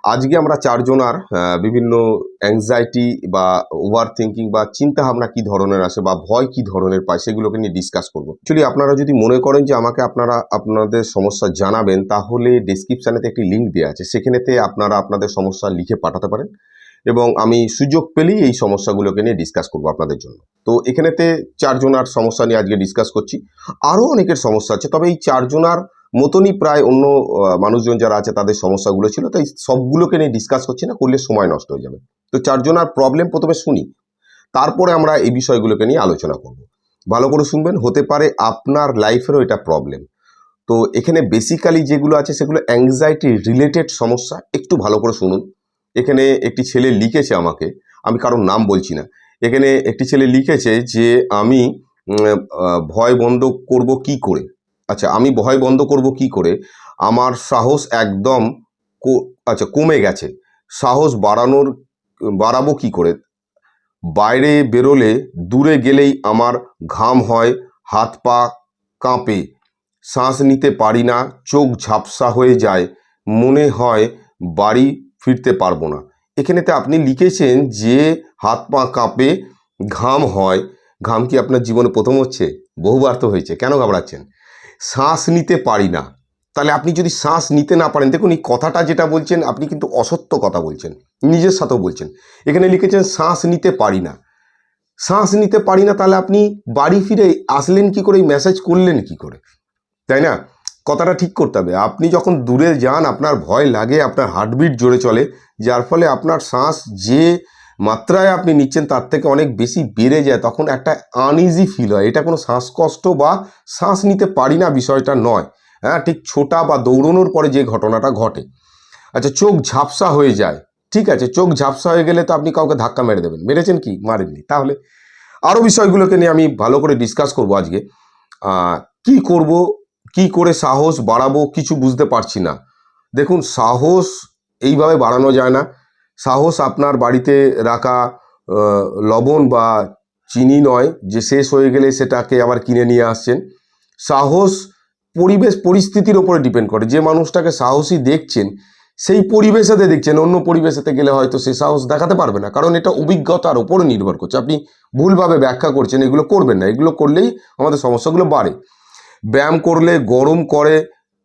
আজকে আমরা চারজনার বিভিন্ন অ্যাংজাইটি বা ওভার থিঙ্কিং বা চিন্তাভাবনা কী ধরনের আসে বা ভয় কী ধরনের পায় সেগুলোকে নিয়ে ডিসকাস করবো। অ্যাকচুয়ালি আপনারা যদি মনে করেন যে আমাকে আপনাদের সমস্যা জানাবেন, তাহলে ডেসক্রিপশানেতে একটি লিঙ্ক দেওয়া আছে, সেখানেতে আপনারা আপনাদের সমস্যা লিখে পাঠাতে পারেন এবং আমি সুযোগ পেলেই এই সমস্যাগুলোকে নিয়ে ডিসকাস করবো আপনাদের জন্য। তো এখানেতে চারজনার সমস্যা নিয়ে আজকে ডিসকাস করছি। আরও অনেকের সমস্যা আছে, তবে এই চারজনার মতনই প্রায় অন্য মানুষজন যারা আছে তাদের সমস্যাগুলো ছিল, তাই সবগুলোকে নিয়ে ডিসকাস করছি না, করলে সময় নষ্ট হয়ে যাবে। তো চারজনার প্রবলেম প্রথমে শুনি, তারপরে আমরা এই বিষয়গুলোকে নিয়ে আলোচনা করব। ভালো করে শুনবেন, হতে পারে আপনার লাইফেরও এটা প্রবলেম। তো এখানে বেসিক্যালি যেগুলো আছে সেগুলো অ্যাংজাইটি রিলেটেড সমস্যা। একটু ভালো করে শুনুন। এখানে একটি ছেলে লিখেছে আমাকে, আমি কারোর নাম বলছি না, এখানে একটি ছেলে লিখেছে যে আমি ভয় বন্ধ করব কি করে। আচ্ছা, আমি ভয় বন্ধ করব কি করে, আমার সাহস একদম কমে গেছে, সাহস বাড়াবো কি করে, বাইরে বেরোলে দূরে গেলেই আমার ঘাম হয়, হাত পা কাঁপে, শ্বাস নিতে পারি না, চোখ ঝাপসা হয়ে যায়, মনে হয় বাড়ি ফিরতে পারবো না। এখানেতে আপনি লিখেছেন যে হাত পা কাঁপে, ঘাম হয়। ঘাম কি আপনার জীবনে প্রথম হচ্ছে? বহুবার তো হয়েছে, কেন ঘাবড়াচ্ছেন? শ্বাস নিতে পারি না, তাহলে আপনি যদি শ্বাস নিতে না পারেন, দেখুন এই কথাটা যেটা বলছেন আপনি কিন্তু অসত্য কথা বলছেন, নিজের সাথেও বলছেন। এখানে লিখেছেন শ্বাস নিতে পারি না, শ্বাস নিতে পারি না, তাহলে আপনি বাড়ি ফিরে আসলেন কি করে, মেসেজ করলেন কি করে, তাই না? কথাটা ঠিক করতে হবে। আপনি যখন দূরে যান আপনার ভয় লাগে, আপনার হার্টবিট জোরে চলে, যার ফলে আপনার শ্বাস যে মাত্রায় আপনি নিচ্ছেন তার থেকে অনেক বেশি বেড়ে যায়, তখন একটা আনইজি ফিল হয়। এটা কোনো শ্বাসকষ্ট বা শ্বাস নিতে পারি না বিষয়টা নয়। হ্যাঁ, ঠিক ছোটা বা দৌড়ানোর পরে যে ঘটনাটা ঘটে। আচ্ছা, চোখ ঝাপসা হয়ে যায়, ঠিক আছে, চোখ ঝাপসা হয়ে গেলে তো আপনি কাউকে ধাক্কা মেরে দেবেন, মেরেছেন কি? মারেননি। তাহলে আরও বিষয়গুলোকে নিয়ে আমি ভালো করে ডিসকাস করব আজকে। কি করব, কি করে সাহস বাড়াবো কিছু বুঝতে পারছি না। দেখুন, সাহস এইভাবে বাড়ানো যায় না। সাহস আপনার বাড়িতে রাখা লবণ বা চিনি নয় যে শেষ হয়ে গেলে সেটাকে আবার কিনে নিয়ে আসছেন। সাহস পরিবেশ পরিস্থিতির ওপরে ডিপেন্ড করে। যে মানুষটাকে সাহসী দেখছেন সেই পরিবেশেতে দেখছেন, অন্য পরিবেশেতে গেলে হয়তো সে সাহস দেখাতে পারবে না, কারণ এটা অভিজ্ঞতার ওপরে নির্ভর করছে। আপনি ভুলভাবে ব্যাখ্যা করছেন, এগুলো করবেন না, এগুলো করলেই আমাদের সমস্যাগুলো বাড়ে। ব্যায়াম করলে গরম করে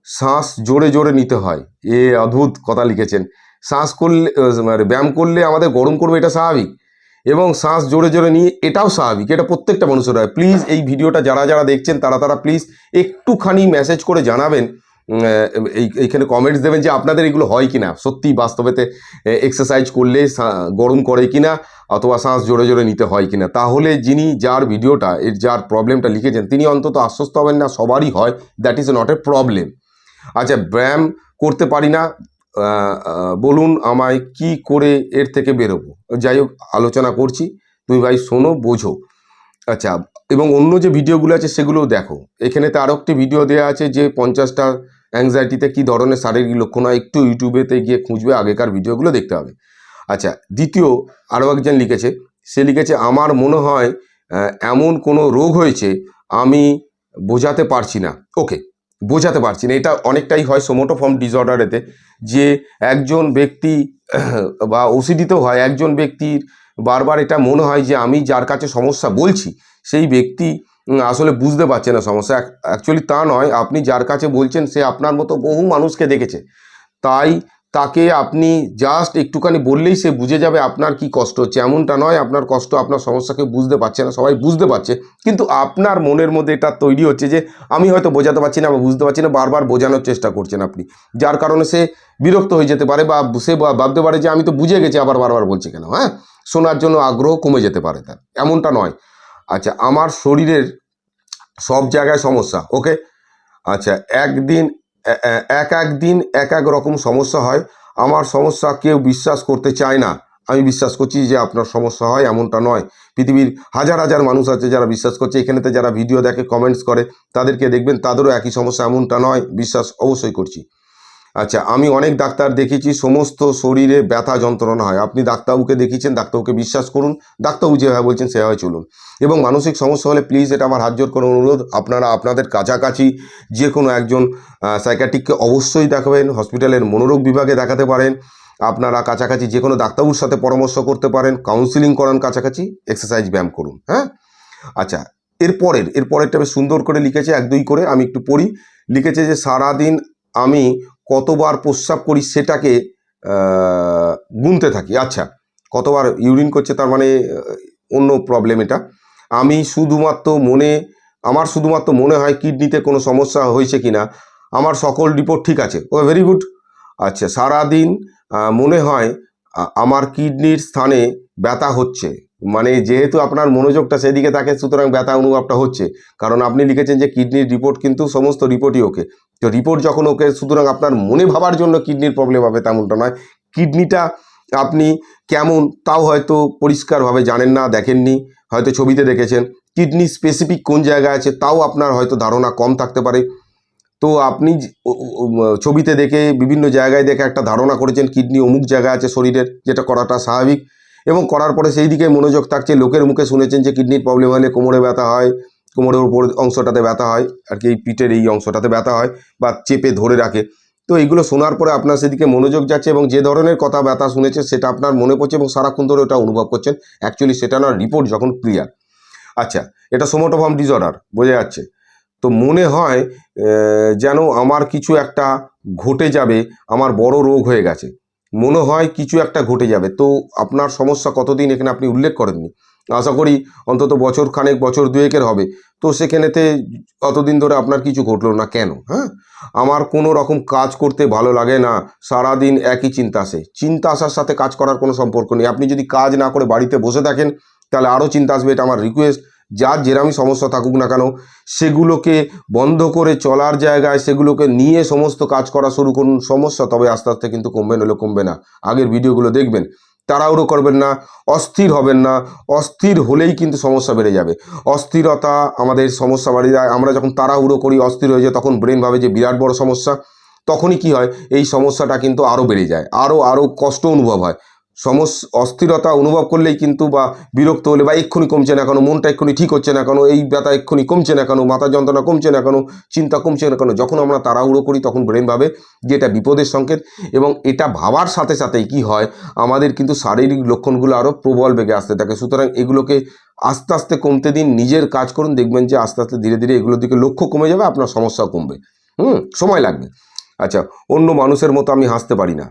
শ্বাস জোরে জোরে নিতে হয়, এ অদ্ভুত কথা লিখেছেন। শ্বাস করলে মানে ব্যায়াম করলে আমাদের গরম করবে, এটা স্বাভাবিক, এবং শ্বাস জোরে জোরে নিয়ে এটাও স্বাভাবিক, এটা প্রত্যেকটা মানুষের হয়। প্লিজ এই ভিডিওটা যারা যারা দেখছেন তারা প্লিজ একটুখানি মেসেজ করে জানাবেন, এইখানে কমেন্টস দেবেন যে আপনাদের এগুলো হয় কিনা, সত্যি বাস্তবেতে এক্সারসাইজ করলে গরম করে কিনা, অথবা শ্বাস জোরে জোরে নিতে হয় কিনা। তাহলে যিনি যার ভিডিওটা যার প্রবলেমটা লিখেছেন তিনি অন্তত আশ্বস্ত হবেন না সবারই হয়, that is not a problem. আচ্ছা, ব্যায়াম করতে পারি না, বলুন আমায় কি করে এর থেকে বেরোবো। যাই হোক, আলোচনা করছি, তুমি ভাই শোনো, বোঝো। আচ্ছা, এবং অন্য যে ভিডিওগুলো আছে সেগুলোও দেখো। এখানেতে আরও একটি ভিডিও দেওয়া আছে যে 50টা অ্যাংজাইটিতে কী ধরনের শারীরিক লক্ষণ হয়, একটু ইউটিউবেতে গিয়ে খুঁজবে, আগেকার ভিডিওগুলো দেখতে হবে। আচ্ছা, দ্বিতীয় আরও একজন লিখেছে, সে লিখেছে আমার মনে হয় এমন কোনো রোগ হয়েছে আমি বোঝাতে পারছি না। ওকে, বোঝাতে পারছি না, এটা অনেকটাই হয় সোমোটোফর্ম ডিসঅর্ডারেতে, যে একজন ব্যক্তি বা ওসিডিতেও হয়, একজন ব্যক্তির বারবার এটা মনে হয় যে আমি যার কাছে সমস্যা বলছি সেই ব্যক্তি আসলে বুঝতে পারছে না সমস্যা। অ্যাকচুয়ালি তা নয়, আপনি যার কাছে বলছেন সে আপনার মতো বহু মানুষকে দেখেছে, তাই তাকে আপনি জাস্ট একটুখানি বললেই সে বুঝে যাবে আপনার কি কষ্ট হচ্ছে। এমনটা নয় আপনার কষ্ট, আপনার সমস্যাকে বুঝতে পারছে না, সবাই বুঝতে পারছে, কিন্তু আপনার মনের মধ্যে এটা তৈরি হচ্ছে যে আমি হয়তো বোঝাতে পারছি না বা বুঝতে পারছি না, বারবার বোঝানোর চেষ্টা করছেন আপনি, যার কারণে সে বিরক্ত হয়ে যেতে পারে বা সে ভাবতে পারে যে আমি তো বুঝে গেছি, আবার বারবার বলছি কেন। হ্যাঁ, শোনার জন্য আগ্রহ কমে যেতে পারে তার, এমনটা নয়। আচ্ছা, আমার শরীরের সব জায়গায় সমস্যা। ওকে, আচ্ছা, একদিন এক এক রকম সমস্যা হয়, আমার সমস্যা কেউ বিশ্বাস করতে চায় না। আমি বিশ্বাস করছি যে আপনার সমস্যা হয়, এমনটা নয়। পৃথিবীর হাজার হাজার মানুষ আছে যারা বিশ্বাস করছে, এখানেতে যারা ভিডিও দেখে কমেন্টস করে তাদেরকে দেখবেন তাদেরও একই সমস্যা, এমনটা নয়, বিশ্বাস অবশ্যই করছি। আচ্ছা, আমি অনেক ডাক্তার দেখেছি, সমস্ত শরীরে ব্যথা যন্ত্রণা হয়। আপনি ডাক্তারবাবুকে দেখিয়েছেন, ডাক্তারবাবুকে বিশ্বাস করুন, ডাক্তারবাবু যেভাবে বলছেন সেভাবে চলুন। এবং মানসিক সমস্যা হলে প্লিজ, এটা আমার হাত জোর করে অনুরোধ, আপনারা আপনাদের কাছাকাছি যে কোনো একজন সাইকিয়াট্রিককে অবশ্যই দেখাবেন, হসপিটালের মনোরোগ বিভাগে দেখাতে পারেন। আপনারা কাছাকাছি যে কোনো ডাক্তারবাবুর সাথে পরামর্শ করতে পারেন, কাউন্সিলিং করান কাছাকাছি, এক্সারসাইজ ব্যায়াম করুন। হ্যাঁ, আচ্ছা, এরপরেরটা বেশ সুন্দর করে লিখেছে, 1-2 করে আমি একটু পড়ি। লিখেছে যে সারাদিন আমি কতবার প্রস্রাব করি সেটাকে গুনতে থাকি। আচ্ছা, কতবার ইউরিন করছে তার মানে অন্য প্রবলেম এটা। আমার শুধুমাত্র মনে হয় কিডনিতে কোনো সমস্যা হয়েছে কিনা, আমার সকল রিপোর্ট ঠিক আছে। ও ভেরি গুড। আচ্ছা, সারাদিন মনে হয় আমার কিডনির স্থানে ব্যথা হচ্ছে, মানে যেহেতু আপনার মনোযোগটা সেদিকে থাকে সুতরাং ব্যথা অনুভবটা হচ্ছে। কারণ আপনি লিখেছেন যে কিডনির রিপোর্ট কিন্তু সমস্ত রিপোর্টই ওকে। তো রিপোর্ট যখন ওকে, সুতরাং আপনার মনে ভাবার জন্য কিডনির প্রবলেম হবে তেমনটা নয়। কিডনিটা আপনি কেমন তাও হয়তো পরিষ্কারভাবে জানেন না, দেখেননি, হয়তো ছবিতে দেখেছেন। কিডনি স্পেসিফিক কোন জায়গায় আছে তাও আপনার হয়তো ধারণা কম থাকতে পারে। তো আপনি ছবিতে দেখে বিভিন্ন জায়গায় দেখে একটা ধারণা করেছেন কিডনি অমুক জায়গায় আছে শরীরের, যেটা করাটা স্বাভাবিক, এবং করার পরে সেই দিকে মনোযোগ থাকছে। লোকের মুখে শুনেছেন যে কিডনির প্রবলেম হলে কোমরে ব্যথা হয়, কোমরের উপর অংশটাতে ব্যথা হয় আর কি, এই পিঠের এই অংশটাতে ব্যথা হয় বা চেপে ধরে রাখে। তো এইগুলো শোনার পরে আপনার সেদিকে মনোযোগ যাচ্ছে এবং যে ধরনের কথা ব্যথা শুনেছে সেটা আপনার মনে পড়ছে এবং সারাক্ষণ ধরে ওটা অনুভব করছেন। অ্যাকচুয়ালি সেটা না, রিপোর্ট যখন ক্লিয়ার। আচ্ছা, এটা সোমাটোফর্ম ডিসঅর্ডার বোঝা যাচ্ছে। তো মনে হয় যেন আমার কিছু একটা ঘটে যাবে, আমার বড় রোগ হয়ে গেছে, মনে হয় কিছু একটা ঘটে যাবে। তো আপনার সমস্যা কতদিন এখানে আপনি উল্লেখ করেননি, আশা করি অন্তত বছর খানেক, বছর 2-এর হবে। তো সেখানেতে অতদিন ধরে আপনার কিছু ঘটলো না কেন? হ্যাঁ, আমার কোনো রকম কাজ করতে ভালো লাগে না, সারাদিন একই চিন্তা আসে। চিন্তা আসার সাথে কাজ করার কোনো সম্পর্ক নেই। আপনি যদি কাজ না করে বাড়িতে বসে থাকেন তাহলে আরও চিন্তা আসবে, এটা আমার রিকোয়েস্ট। যার যেরামই সমস্যা থাকুক না কেন সেগুলোকে বন্ধ করে চলার জায়গায় সেগুলোকে নিয়ে সমস্ত কাজ করা শুরু করুন। সমস্যা তবে আস্তে আস্তে কিন্তু কমবে, নইলে কমবে না। আগের ভিডিওগুলো দেখবেন, তাড়াহুড়ো করবেন না, অস্থির হবেন না। অস্থির হলেই কিন্তু সমস্যা বেড়ে যাবে। অস্থিরতা আমাদের সমস্যা বাড়িয়ে দেয়। আমরা যখন তাড়াহুড়ো করি, অস্থির হয়ে যায়, তখন ব্রেন ভাবে যে বিরাট বড় সমস্যা। তখনই কি হয়, এই সমস্যাটা কিন্তু আরও বেড়ে যায়, আরও কষ্ট অনুভব হয়। অস্থিরতা অনুভব করলেই কিন্তু, বা বিরক্ত হলে, বা এক্ষুনি কমছে না কেন, মনটা এক্ষুনি ঠিক হচ্ছে না কেন, এই ব্যথা এক্ষুনি কমছে না কেন, মাথা যন্ত্রণা কমছে না কেন, চিন্তা কমছে না কেন, যখন আমরা তাড়াহুড়ো করি তখন ব্রেন ভাবে যে এটা বিপদের সংকেত। এবং এটা ভাবার সাথে সাথেই কি হয়, আমাদের কিন্তু শারীরিক লক্ষণগুলো আরও প্রবল বেগে আসতে থাকে। সুতরাং এগুলোকে আস্তে আস্তে কমতে দিন, নিজের কাজ করুন, দেখবেন যে আস্তে আস্তে ধীরে ধীরে এগুলোর দিকে লক্ষ্য কমে যাবে, আপনার সমস্যাও কমবে। সময় লাগবে। আচ্ছা, অন্য মানুষের মতো আমি হাসতে পারি না,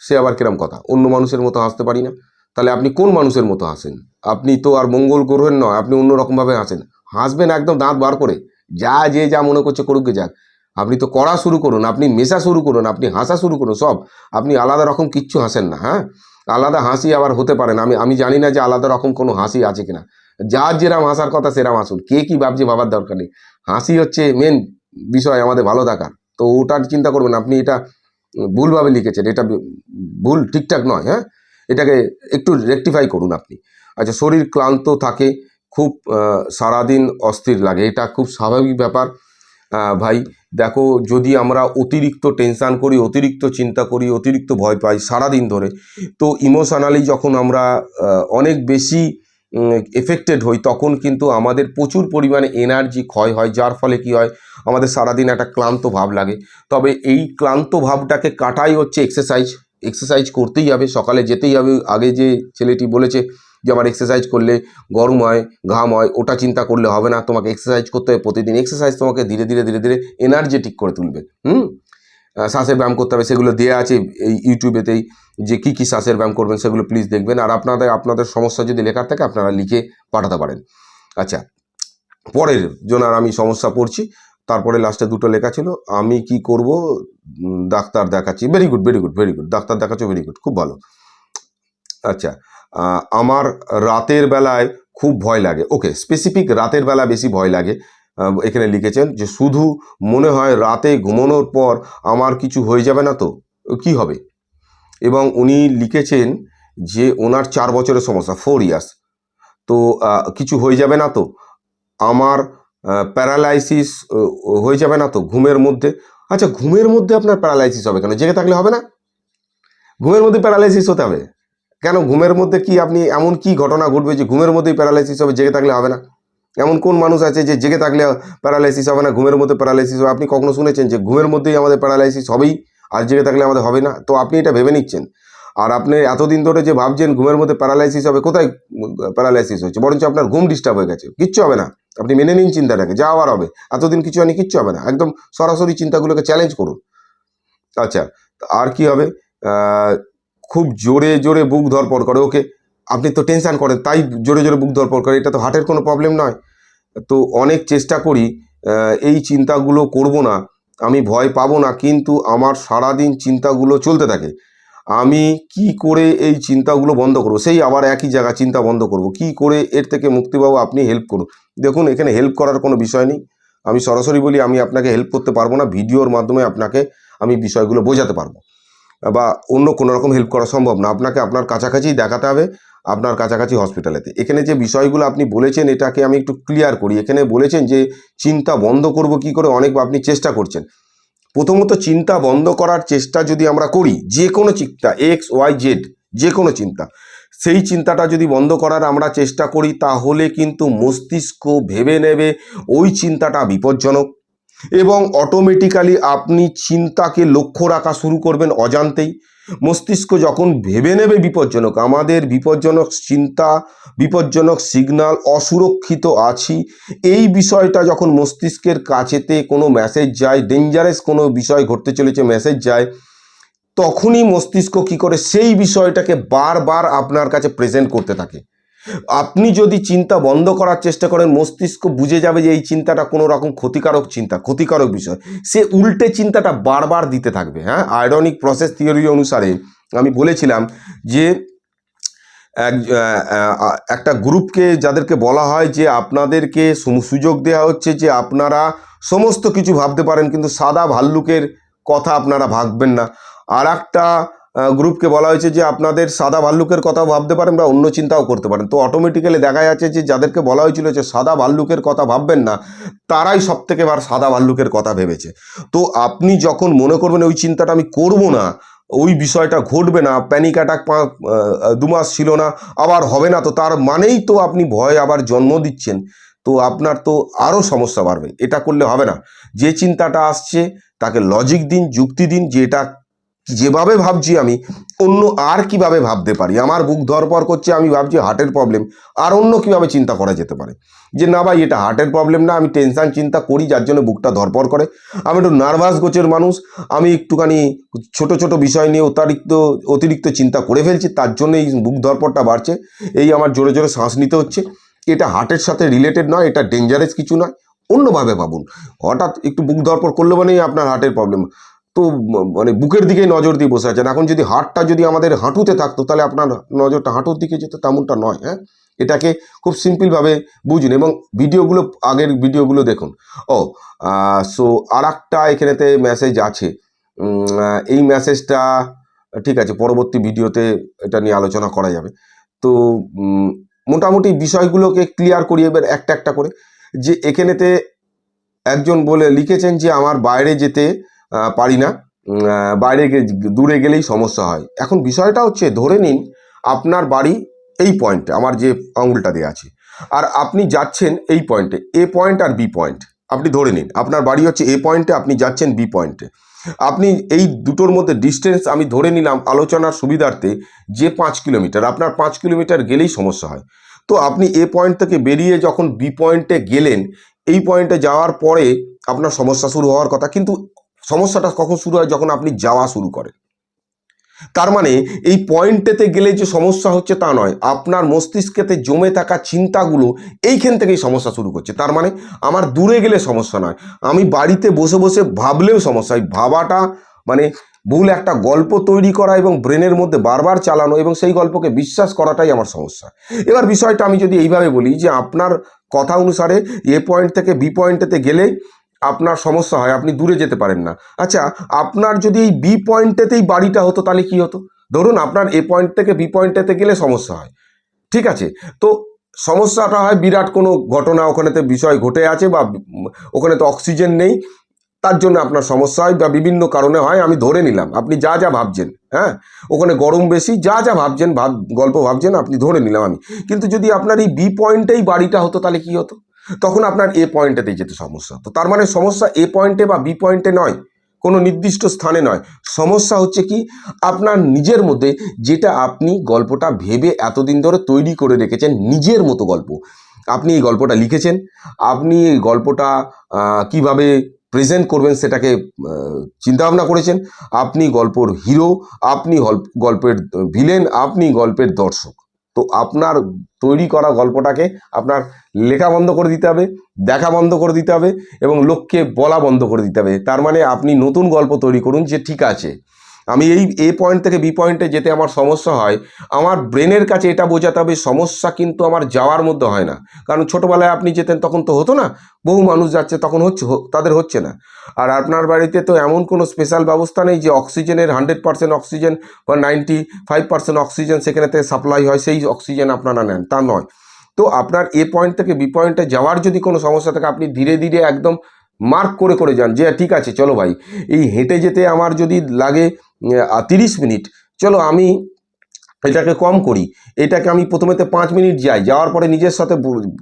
সে আবার কিরম কথা? অন্য মানুষের মতো হাসতে পারি না, তাহলে আপনি কোন মানুষের মতো হাসেন? আপনি তো আর মঙ্গল গ্রহের নয়, আপনি অন্যরকমভাবে হাসেন। হাসবেন একদম দাঁত বার করে, যা মনে করছে করুক গে যাক। আপনি তো করা শুরু করুন, আপনি মেশা শুরু করুন, আপনি হাসা শুরু করুন। সব আপনি আলাদা রকম কিচ্ছু হাসেন না। হ্যাঁ, আলাদা হাসি আবার হতে পারে না, আমি জানি না যে আলাদা রকম কোনো হাসি আছে কিনা। যার যেরাম হাসার কথা সেরাম হাসুন, কে কি ভাবছে ভাবার দরকার নেই। হাসি হচ্ছে মেন বিষয় আমাদের ভালো থাকার। তো ওটার চিন্তা করবেন। আপনি এটা ভুলভাবে লিখেছেন, এটা ভুল, ঠিকঠাক নয়। হ্যাঁ, এটাকে একটু রেকটিফাই করুন আপনি। আচ্ছা, শরীর ক্লান্ত থাকে খুব, সারাদিন অস্থির লাগে, এটা খুব স্বাভাবিক ব্যাপার। ভাই দেখো, যদি আমরা অতিরিক্ত টেনশান করি, অতিরিক্ত চিন্তা করি, অতিরিক্ত ভয় পাই সারাদিন ধরে, তো ইমোশনালি যখন আমরা অনেক বেশি এফেক্টেড হই, তখন কিন্তু আমাদের প্রচুর পরিমাণে এনার্জি ক্ষয় হয়, যার ফলে কি হয়, আমাদের সারাদিন একটা ক্লান্ত ভাব লাগে। তবে এই ক্লান্ত ভাবটাকে কাটাই হচ্ছে এক্সারসাইজ করতেই হবে, সকালে যেতেই হবে। আগে যে ছেলেটি বলেছে যে আমার এক্সারসাইজ করলে গরম হয়, ঘাম হয়, ওটা চিন্তা করলে হবে না, তোমাকে এক্সারসাইজ করতে হবে প্রতিদিন। এক্সারসাইজ তোমাকে ধীরে ধীরে ধীরে ধীরে এনার্জেটিক করে তুলবে। শ্বাসের ব্যায়াম করতে হবে, সেগুলো দেওয়া আছে এই ইউটিউবেতেই, যে কী কী শ্বাসের ব্যায়াম করবেন সেগুলো প্লিজ দেখবেন। আর আপনাদের সমস্যা যদি লেখার থাকে আপনারা লিখে পাঠাতে পারেন। আচ্ছা, পরের জনার আমি সমস্যা পড়ছি, তারপরে লাস্টে দুটো লেখা ছিল, আমি কি করব, ডাক্তার দেখাচ্ছি। ভেরি গুড, ডাক্তার দেখাচ্ছ, ভেরি গুড, খুব ভালো। আচ্ছা, আমার রাতের বেলায় খুব ভয় লাগে। ওকে, স্পেসিফিক রাতের বেলা বেশি ভয় লাগে। এখানে লিখেছেন যে শুধু মনে হয় রাতে ঘুমানোর পর আমার কিছু হয়ে যাবে না তো, কি হবে? এবং উনি লিখেছেন যে ওনার 4 বছরের সমস্যা, 4 ইয়ার্স। তো কিছু হয়ে যাবে না তো, আমার প্যারালাইসিস হয়ে যাবে না তো ঘুমের মধ্যে? আচ্ছা, ঘুমের মধ্যে আপনার প্যারালাইসিস হবে কেন? জেগে থাকলে হবে না? ঘুমের মধ্যে প্যারালাইসিস হতে হবে কেন? ঘুমের মধ্যে কি আপনি এমন কি ঘটনা ঘটবে যে ঘুমের মধ্যেই প্যারালাইসিস হবে, জেগে থাকলে হবে না? এমন কোন মানুষ আছে যে জেগে থাকলে প্যারালাইসিস হবে না, ঘুমের মধ্যে প্যারালাইসিস হবে? আপনি কখনো শুনেছেন যে ঘুমের মধ্যেই আমাদের প্যারালাইসিস হবেই, আর জেগে থাকলে আমাদের হবে না, তো আপনি এটা ভেবে নিচ্ছেন। আর আপনি এতদিন ধরে যে ভাবছেন ঘুমের মধ্যে প্যারালাইসিস হবে, কোথায় প্যারালাইসিস হচ্ছে, বরঞ্চ আপনার ঘুম ডিস্টার্ব হয়ে গেছে, কিচ্ছু হবে না। আপনি মেনে নিন চিন্তাটাকে, যা আবার হবে, এতদিন কিছু হয়নি, কিচ্ছু হবে না, একদম সরাসরি চিন্তাগুলোকে চ্যালেঞ্জ করুন। আচ্ছা, আর কি হবে, খুব জোরে জোরে বুক ধড়ফড় করে, ওকে, আপনি তো টেনশান করেন তাই জোরে জোরে বুক ধড়ফড় করে, এটা তো হার্টের কোনো প্রবলেম নয়। তো অনেক চেষ্টা করি এই চিন্তাগুলো করব না, আমি ভয় পাবো না, কিন্তু আমার সারাদিন চিন্তাগুলো চলতে থাকে। আমি কি করে এই চিন্তাগুলো বন্ধ করব, সেই আবার একই জায়গা চিন্তা বন্ধ করব, কি করে এর থেকে মুক্তি পাবো, আপনি হেল্প করুন। দেখুন, এখানে হেল্প করার কোনো বিষয় নেই, আমি সরাসরি বলি আমি আপনাকে হেল্প করতে পারবো না, ভিডিওর মাধ্যমে আপনাকে আমি বিষয়গুলো বোঝাতে পারবো, বা অন্য কোনো রকম হেল্প করা সম্ভব না। আপনাকে আপনার কাছাকাছিই দেখাতে হবে, আপনার কাছাকাছি হসপিটালেতে। এখানে যে বিষয়গুলো আপনি বলেছেন এটাকে আমি একটু ক্লিয়ার করি। এখানে বলেছেন যে চিন্তা বন্ধ করব কি করে, অনেক আপনি চেষ্টা করছেন। প্রথমত, চিন্তা বন্ধ করার চেষ্টা যদি আমরা করি, যে কোনো চিন্তা XYZ, যে কোনো চিন্তা, সেই চিন্তাটা যদি বন্ধ করার আমরা চেষ্টা করি, তাহলে কিন্তু মস্তিষ্ক ভেবে নেবে ওই চিন্তাটা বিপজ্জনক, এবং অটোমেটিক্যালি আপনি চিন্তাকে লক্ষ্য রাখা শুরু করবেন অজান্তেই। মস্তিষ্ক যখন ভেবে নেবে বিপজ্জনক, আমাদের বিপজ্জনক চিন্তা, বিপজ্জনক সিগন্যাল, অসুরক্ষিত আছি, এই বিষয়টা যখন মস্তিষ্কের কাছেতে কোনো মেসেজ যায়, ডেঞ্জারাস কোনো বিষয় ঘটতে চলেছে মেসেজ যায়, তখনই মস্তিষ্ক কি করে, সেই বিষয়টাকে বারবার আপনার কাছে প্রেজেন্ট করতে থাকে। আপনি যদি চিন্তা বন্ধ করার চেষ্টা করেন, মস্তিষ্ক বুঝে যাবে যে এই চিন্তাটা কোনো রকম ক্ষতিকারক চিন্তা, ক্ষতিকারক বিষয়, সে উল্টে চিন্তাটা বারবার দিতে থাকবে। হ্যাঁ, আয়রনিক প্রসেস থিওরি অনুসারে আমি বলেছিলাম যে একটা গ্রুপকে, যাদেরকে বলা হয় যে আপনাদেরকে সুযোগ দেওয়া হচ্ছে যে আপনারা সমস্ত কিছু ভাবতে পারেন, কিন্তু সাদা ভাল্লুকের কথা আপনারা ভাববেন না। আর একটা গ্রুপকে বলা হয়েছে যে আপনাদের সাদা ভাল্লুকের কথাও ভাবতে পারেন বা অন্য চিন্তাও করতে পারেন। তো অটোমেটিক্যালি দেখা যাচ্ছে যে যাদেরকে বলা হয়েছিল যে সাদা ভাল্লুকের কথা ভাববেন না, তারাই সব থেকে সাদা ভাল্লুকের কথা ভেবেছে। তো আপনি যখন মনে করবেন ওই চিন্তাটা আমি করব না, ওই বিষয়টা ঘটবে না, প্যানিক অ্যাটাক 2 মাস ছিল না, আবার হবে না, তো তার মানেই তো আপনি ভয় আবার জন্ম দিচ্ছেন, তো আপনার তো আরও সমস্যা বাড়বে। এটা করলে হবে না। যে চিন্তাটা আসছে তাকে লজিক দিন, যুক্তি দিন, যে এটা যেভাবে ভাবছি আমি, অন্য আর কিভাবে ভাবতে পারি, আমার বুক ধড়ফড় করছে, আমি ভাবছি হার্টের প্রবলেম, আর অন্য কিভাবে চিন্তা করা যেতে পারে, যে না ভাই এটা হার্টের প্রবলেম না, আমি টেনশান চিন্তা করি যার জন্য বুকটা ধড়ফড় করে, আমি একটু নার্ভাস গোছের মানুষ, আমি একটুখানি ছোট ছোট বিষয় নিয়ে অতিরিক্ত চিন্তা করে ফেলছি, তার জন্য এই বুক ধড়ফড়টা বাড়ছে, এই আমার জোরে জোরে শ্বাস নিতে হচ্ছে, এটা হার্টের সাথে রিলেটেড নয়, এটা ডেঞ্জারাস কিছু নয়, অন্যভাবে ভাবুন। হঠাৎ একটু বুক ধড়ফড় করলে মানেই আপনার হার্টের প্রবলেম, তো মানে বুকের দিকেই নজর দিয়ে বসে আছেন। এখন যদি হার্টটা যদি আমাদের হাঁটুতে থাকতো, তাহলে আপনার নজরটা হাঁটুর দিকে যেত, তেমনটা নয়। হ্যাঁ, এটাকে খুব সিম্পলভাবে বুঝুন, এবং ভিডিওগুলো, আগের ভিডিওগুলো দেখুন। সো আর একটা এখানেতে মেসেজ আছে, এই মেসেজটা ঠিক আছে, পরবর্তী ভিডিওতে এটা নিয়ে আলোচনা করা যাবে। তো মোটামুটি বিষয়গুলোকে ক্লিয়ার করি এবার একটা একটা করে। যে এখানেতে একজন বলে লিখেছেন যে আমার বাইরে যেতে পারি না, বাইরে দূরে গেলেই সমস্যা হয়। এখন বিষয়টা হচ্ছে, ধরে নিন আপনার বাড়ি এই পয়েন্টে, আমার যে আঙুলটা দেওয়া আছে, আর আপনি যাচ্ছেন এই পয়েন্টে, এ পয়েন্ট আর বি পয়েন্ট। আপনি ধরে নিন আপনার বাড়ি হচ্ছে এ পয়েন্টে, আপনি যাচ্ছেন বি পয়েন্টে। আপনি এই দুটোর মধ্যে ডিস্টেন্স আমি ধরে নিলাম আলোচনার সুবিধার্থে যে 5 কিলোমিটার, আপনার 5 কিলোমিটার গেলেই সমস্যা হয়। তো আপনি এ পয়েন্ট থেকে বেরিয়ে যখন বি পয়েন্টে গেলেন, এই পয়েন্টে যাওয়ার পরে আপনার সমস্যা শুরু হওয়ার কথা, কিন্তু সমস্যাটা কখন শুরু হয়, যখন আপনি যাওয়া শুরু করেন। তার মানে এই পয়েন্টেতে গেলে যে সমস্যা হচ্ছে তা নয়, আপনার মস্তিষ্কেতে জমে থাকা চিন্তাগুলো এইখান থেকেই সমস্যা শুরু করছে। তার মানে আমার দূরে গেলে সমস্যা নয়, আমি বাড়িতে বসে বসে ভাবলেও সমস্যা। এই ভাবাটা মানে ভুল একটা গল্প তৈরি করা এবং ব্রেনের মধ্যে বারবার চালানো এবং সেই গল্পকে বিশ্বাস করাটাই আমার সমস্যা। এবার বিষয়টা আমি যদি এইভাবে বলি যে আপনার কথা অনুসারে এ পয়েন্ট থেকে বি পয়েন্টেতে গেলে আপনার সমস্যা হয়, আপনি দূরে যেতে পারেন না। আচ্ছা, আপনার যদি এই বি পয়েন্টেতেই বাড়িটা হতো, তাহলে কি হতো? ধরুন আপনার এ পয়েন্ট থেকে বি পয়েন্টেতে গেলে সমস্যা হয়, ঠিক আছে, তো সমস্যাটা হয় বিরাট কোনো ঘটনা ওখানেতে বিষয় ঘটে আছে, বা ওখানে তো অক্সিজেন নেই, তার জন্য আপনার সমস্যা হয়, বা বিভিন্ন কারণে হয়, আমি ধরে নিলাম আপনি যা যা ভাবছেন, হ্যাঁ, ওখানে গরম বেশি, যা যা ভাবছেন, গল্প ভাবছেন, আপনি ধরে নিলাম আমি। কিন্তু যদি আপনার এই বি পয়েন্টেই বাড়িটা হতো, তাহলে কি হতো? তখন আপনার এ পয়েন্টেতেই যেতে সমস্যা হতো। তার মানে সমস্যা এ পয়েন্টে বা বি পয়েন্টে নয়, কোনো নির্দিষ্ট স্থানে নয়। সমস্যা হচ্ছে কি, আপনার নিজের মধ্যে, যেটা আপনি গল্পটা ভেবে এতদিন ধরে তৈরি করে রেখেছেন, নিজের মতো গল্প। আপনি এই গল্পটা লিখেছেন, আপনি এই গল্পটা কিভাবে প্রেজেন্ট করবেন সেটাকে চিন্তাভাবনা করেছেন। আপনি গল্পর হিরো, আপনি গল্পের ভিলেন, আপনি গল্পের দর্শক। তো আপনার তৈরি করা গল্পটাকে আপনার লেখা বন্ধ করে দিতে হবে, দেখা বন্ধ করে দিতে হবে এবং লোককে বলা বন্ধ করে দিতে হবে। তার মানে আপনি নতুন গল্প তৈরি করুন যে ঠিক আছে, আমি এই এ পয়েন্ট থেকে বি পয়েন্টে যেতে আমার সমস্যা হয়, আমার ব্রেনের কাছে এটা বোঝাতে হবে সমস্যা কিন্তু আমার যাওয়ার মধ্যে হয় না। কারণ ছোটোবেলায় আপনি যেতেন তখন তো হতো না, বহু মানুষ যাচ্ছে তখন তাদের হচ্ছে না। আর আপনার বাড়িতে তো এমন কোনো স্পেশাল ব্যবস্থা নেই যে অক্সিজেনের 100% অক্সিজেন বা 95% অক্সিজেন সেখানে থেকে সাপ্লাই হয়, সেই অক্সিজেন আপনারা নেন, তা নয়। তো আপনার এ পয়েন্ট থেকে বি পয়েন্টে যাওয়ার যদি কোনো সমস্যা থাকে, আপনি ধীরে ধীরে একদম মার্ক করে করে যান যে ঠিক আছে চলো ভাই, এই হেঁটে যেতে আমার যদি লাগে 30 মিনিট, চলো আমি এটাকে কম করি, এটাকে আমি প্রথমেতে 5 মিনিট যাই, যাওয়ার পরে নিজের সাথে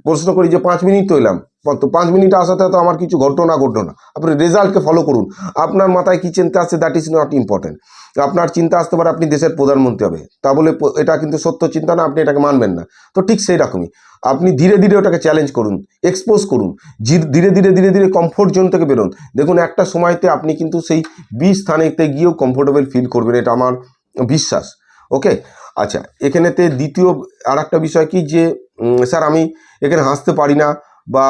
প্রশ্ন করি যে 5 মিনিট তো এলাম, তো 5 মিনিট আসাতে তো আমার কিছু ঘটলো না। আপনি রেজাল্টকে ফলো করুন। আপনার মাথায় কী চিন্তা আসছে দ্যাট ইজ নট ইম্পর্টেন্ট। আপনার চিন্তা আসতে পারে আপনি দেশের প্রধানমন্ত্রী হবে, তা বলে এটা কিন্তু সত্য চিন্তা না, আপনি এটাকে মানবেন না। তো ঠিক সেই রকমই আপনি ধীরে ধীরে ওটাকে চ্যালেঞ্জ করুন, এক্সপোজ করুন, ধীরে ধীরে ধীরে ধীরে কমফোর্ট জোন থেকে বেরোন। দেখুন একটা সময়তে আপনি কিন্তু সেই 20 স্থানেতে গিয়েও কমফোর্টেবল ফিল করবেন, এটা আমার বিশ্বাস। ওকে, আচ্ছা, এখানেতে দ্বিতীয় আর একটা বিষয় কি যে স্যার আমি এখানে হাসতে পারি না বা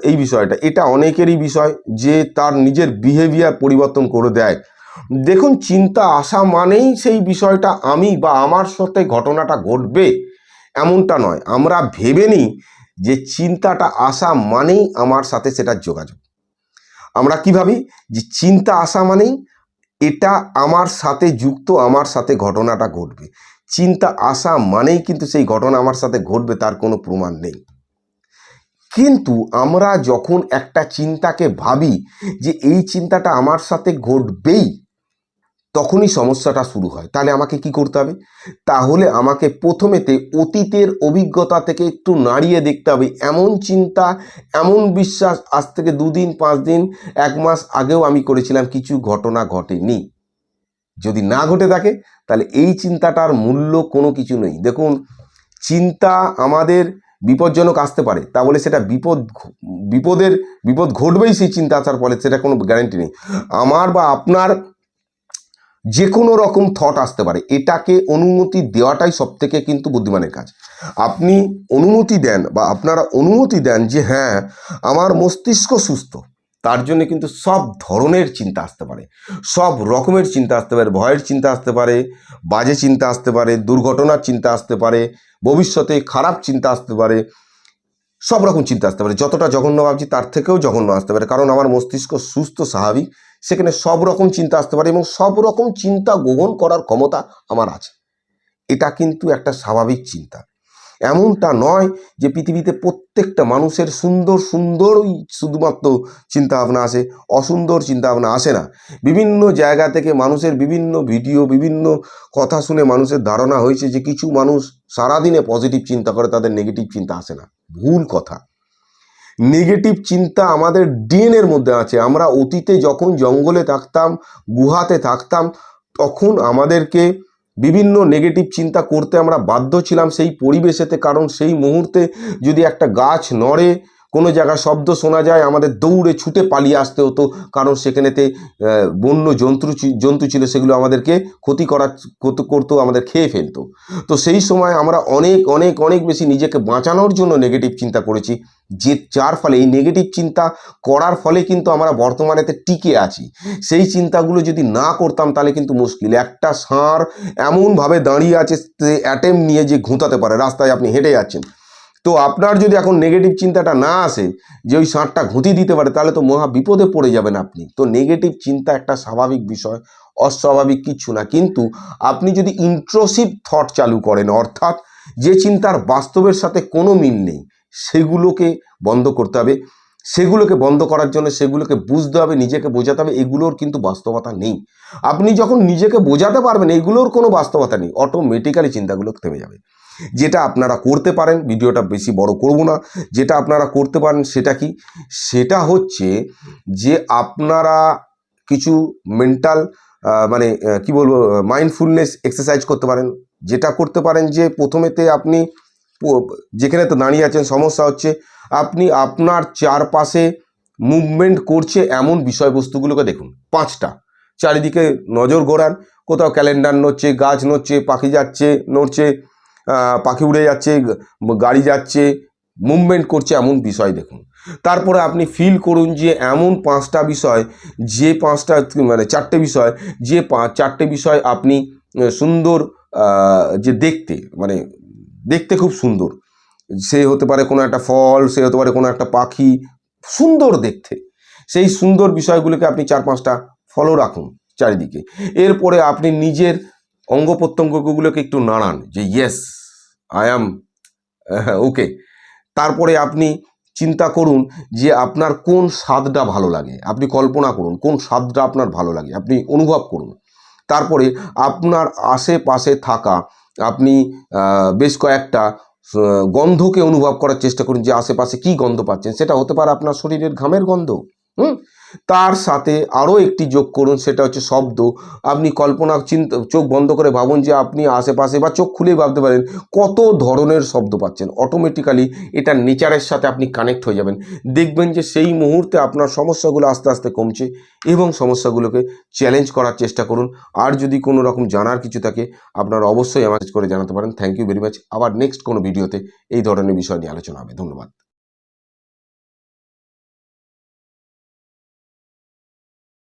এই বিষয়টা, এটা অনেকেরই বিষয় যে তার নিজের বিহেভিয়ার পরিবর্তন করে দেয়। দেখুন, চিন্তা আসা মানেই সেই বিষয়টা আমি বা আমার সাথে ঘটনাটা ঘটবে এমনটা নয়। আমরা ভেবে নিই যে চিন্তাটা আসা মানেই আমার সাথে সেটার যোগাযোগ। আমরা কি ভাবি যে চিন্তা আসা মানেই এটা আমার সাথে যুক্ত, আমার সাথে ঘটনাটা ঘটবে। চিন্তা আসা মানেই কিন্তু সেই ঘটনা আমার সাথে ঘটবে তার কোনো প্রমাণ নেই। কিন্তু আমরা যখন একটা চিন্তাকে ভাবি যে এই চিন্তাটা আমার সাথে ঘটবেই, তখনই সমস্যাটা শুরু হয়। তাহলে আমাকে কি করতে হবে? তাহলে আমাকে প্রথমেতে অতীতের অভিজ্ঞতা থেকে একটু নাড়িয়ে দেখতে হবে। এমন চিন্তা, এমন বিশ্বাস আজ থেকে 2 দিন, 5 দিন, 1 মাস আগেও আমি করেছিলাম, কিছু ঘটনা ঘটেনি। যদি না ঘটে থাকে তাহলে এই চিন্তাটার মূল্য কোনো কিছু নেই। দেখুন, চিন্তা আমাদের বিপজ্জনক আসতে পারে, তা বলে সেটা বিপদ ঘটবেই সেই চিন্তা আসার ফলে, সেটা কোনো গ্যারান্টি নেই। আমার বা আপনার যে কোনো রকম থট আসতে পারে, এটাকে অনুমতি দেওয়াটাই সবথেকে কিন্তু বুদ্ধিমানের কাজ। আপনি অনুমতি দেন বা আপনারা অনুমতি দেন যে হ্যাঁ আমার মস্তিষ্ক সুস্থ, তার জন্য কিন্তু সব ধরনের চিন্তা আসতে পারে, সব রকমের চিন্তা আসতে পারে। ভয়ের চিন্তা আসতে পারে, বাজে চিন্তা আসতে পারে, দুর্ঘটনার চিন্তা আসতে পারে, ভবিষ্যতে খারাপ চিন্তা আসতে পারে, সব রকম চিন্তা আসতে পারে। যতটা জঘন্য ভাবছি তার থেকেও জঘন্য আসতে পারে, কারণ আমার মস্তিষ্ক সুস্থ, স্বাভাবিক, সেখানে সব রকম চিন্তা আসতে পারে এবং সব রকম চিন্তা গ্রহণ করার ক্ষমতা আমার আছে। এটা কিন্তু একটা স্বাভাবিক চিন্তা। এমনটা নয় যে পৃথিবীতে প্রত্যেকটা মানুষের সুন্দর সুন্দরই শুধুমাত্র চিন্তাভাবনা আসে, অসুন্দর চিন্তাভাবনা আসে না। বিভিন্ন জায়গা থেকে মানুষের বিভিন্ন ভিডিও, বিভিন্ন কথা শুনে মানুষের ধারণা হয়েছে যে কিছু মানুষ সারাদিনে পজিটিভ চিন্তা করে, তাদের নেগেটিভ চিন্তা আসে না। ভুল কথা। নেগেটিভ চিন্তা আমাদের ডিএনএর মধ্যে আছে। আমরা অতীতে যখন জঙ্গলে থাকতাম, গুহাতে থাকতাম, তখন আমাদেরকে বিভিন্ন নেগেটিভ চিন্তা করতে আমরা বাধ্য ছিলাম সেই পরিবেশেতে। কারণ সেই মুহূর্তে যদি একটা গাছ নড়ে, কোনো জায়গায় শব্দ শোনা যায়, আমাদের দৌড়ে ছুটে পালিয়ে আসতে হতো, কারণ সেখানেতে বন্য জন্তু ছিল, সেগুলো আমাদেরকে ক্ষতি করতো, আমাদের খেয়ে ফেলতো। তো সেই সময় আমরা অনেক অনেক অনেক বেশি নিজেকে বাঁচানোর জন্য নেগেটিভ চিন্তা করেছি, যার ফলে এই নেগেটিভ চিন্তা করার ফলে কিন্তু আমরা বর্তমানেতে টিকে আছি। সেই চিন্তাগুলো যদি না করতাম তাহলে কিন্তু মুশকিল। একটা ষাঁড় এমনভাবে দাঁড়িয়ে আছে, অ্যাটেম্প নিয়ে যে ঘুঁতাতে পারে, রাস্তায় আপনি হেঁটে যাচ্ছেন, তো আপনার যদি এখন নেগেটিভ চিন্তাটা না আসে যে ওই ষাঁড়টা ঘুঁতি দিতে পারে, তাহলে তো মহা বিপদে পড়ে যাবেন আপনি। তো নেগেটিভ চিন্তা একটা স্বাভাবিক বিষয়, অস্বাভাবিক কিচ্ছু না। কিন্তু আপনি যদি ইন্ট্রোসিভ থট চালু করেন, অর্থাৎ যে চিন্তার বাস্তবের সাথে কোনো মিল নেই, সেগুলোকে বন্ধ করতে হবে। সেগুলোকে বন্ধ করার জন্য সেগুলোকে বুঝতে হবে, নিজেকে বোঝাতে হবে এগুলোর কিন্তু বাস্তবতা নেই। আপনি যখন নিজেকে বোঝাতে পারবেন এগুলোর কোনো বাস্তবতা নেই, অটোমেটিক্যালি চিন্তাগুলো থেমে যাবে। যেটা আপনারা করতে পারেন, ভিডিওটা বেশি বড় করব না, যেটা আপনারা করতে পারেন সেটা কি, সেটা হচ্ছে যে আপনারা কিছু মেন্টাল মানে কি বলবো মাইন্ডফুলনেস এক্সারসাইজ করতে পারেন, যেটা করতে পারেন যে প্রথমেতে আপনি যেখানে তো দাঁড়িয়ে আছেন সমস্যা হচ্ছে আপনি আপনার চারপাশে মুভমেন্ট করছে এমন বিষয়বস্তুগুলোকে দেখুন, 5টা চারিদিকে নজর ঘোরান, কোথাও ক্যালেন্ডার নড়ছে, গাছ নড়ছে, পাখি যাচ্ছে নড়ছে, পাখি উড়ে যাচ্ছে, গাড়ি যাচ্ছে, মুভমেন্ট করছে এমন বিষয় দেখুন। তারপরে আপনি ফিল করুন যে এমন 5টা বিষয়, যে 5টা মানে 4টে বিষয়, যে 4টে বিষয় আপনি সুন্দর যে দেখতে মানে দেখতে খুব সুন্দর, সে হতে পারে কোনো একটা ফল, সে হতে পারে কোনো একটা পাখি, সুন্দর দেখতে, সেই সুন্দর বিষয়গুলোকে আপনি 4-5টা ফলো রাখুন চারিদিকে। এরপরে আপনি নিজের অঙ্গ প্রত্যঙ্গগুলোকে একটু নাড়ান যে ইয়েস আই অ্যাম ওকে। তারপরে আপনি চিন্তা করুন যে আপনার কোন স্বাদটা ভালো লাগে, আপনি কল্পনা করুন কোন স্বাদটা আপনার ভালো লাগে, আপনি অনুভব করুন। তারপরে আপনার আশেপাশে থাকা আপনি বেশ কয়েকটা গন্ধকে অনুভব করার চেষ্টা করুন যে আশেপাশে কী গন্ধ পাচ্ছেন, সেটা হতে পারে আপনার শরীরের ঘামের গন্ধ। তার সাথে আরও একটি যোগ করুন, সেটা হচ্ছে শব্দ। আপনি কল্পনা চোখ বন্ধ করে ভাবুন যে আপনি আশেপাশে বা চোখ খুলেই ভাবতে পারেন কত ধরনের শব্দ পাচ্ছেন। অটোমেটিক্যালি এটা নেচারের সাথে আপনি কানেক্ট হয়ে যাবেন, দেখবেন যে সেই মুহূর্তে আপনার সমস্যাগুলো আস্তে আস্তে কমছে এবং সমস্যাগুলোকে চ্যালেঞ্জ করার চেষ্টা করুন। আর যদি কোনো রকম জানার কিছু থাকে আপনারা অবশ্যই আমাকে করে জানাতে পারেন। Thank you very much. আবার নেক্সট কোনো ভিডিওতে এই ধরনের বিষয় নিয়ে আলোচনা হবে। ধন্যবাদ।